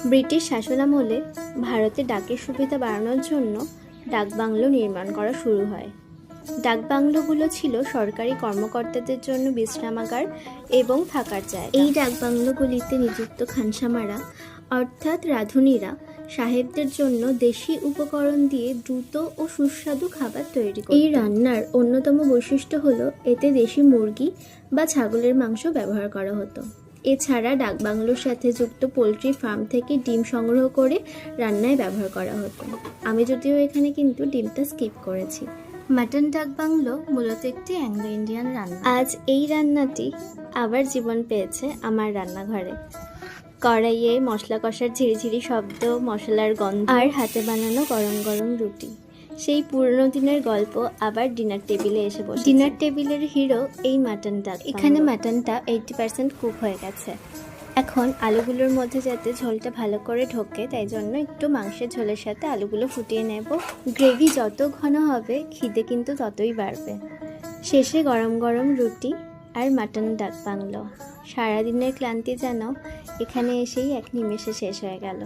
British শাসনামলে ভারতে ডাকের সুবিধা বাড়ানোর জন্য ডাকবাংলো নির্মাণ করা শুরু হয়। ডাকবাংলোগুলো ছিল সরকারি কর্মকর্তাদের জন্য বিশ্রামাগার এবং থাকার জায়গা। এই ডাকবাংলোগুলিতে নিযুক্ত খানসামারা অর্থাৎ রাঁধুনিরা সাহেবদের জন্য দেশি উপকরণ দিয়ে দ্রুত ও সুস্বাদু খাবার তৈরি করত। এই রান্নার অন্যতম বৈশিষ্ট্য হলো এতে দেশি মুরগি বা ছাগলের মাংস ব্যবহার করা হতো। এছাড়া ডাকবাংলোর সাথে যুক্ত পোলট্রি ফার্ম থেকে ডিম সংগ্রহ করে রান্নায় ব্যবহার করা হতো। আমি যদিও এখানে কিন্তু ডিমটা স্কিপ করেছি। মাটন ডাকবাংলো মূলত একটি অ্যাংলো ইন্ডিয়ান রান্না। আজ এই রান্নাটি আবার জীবন পেয়েছে আমার রান্নাঘরে। কড়াইয়ে মশলা কষার ঝিরিঝিরি শব্দ, মশলার গন্ধ আর হাতে বানানো গরম গরম রুটি, সেই পুরনো দিনের গল্প আবার ডিনার টেবিলে এসে বসে। ডিনার টেবিলের হিরো এই মাটন ডাক। এখানে মাটনটা 80% কুক হয়ে গেছে। এখন আলুগুলোর মধ্যে যাতে ঝোলটা ভালো করে ঢোকে তাই জন্য একটু মাংসের ঝোলের সাথে আলুগুলো ফুটিয়ে নেব। গ্রেভি যত ঘন হবে খিদে কিন্তু ততই বাড়বে। শেষে গরম গরম রুটি আর মাটন ডাক বাংলো। সারাদিনের ক্লান্তি যেন এখানে এসেই এক নিমেষে শেষ হয়ে গেল।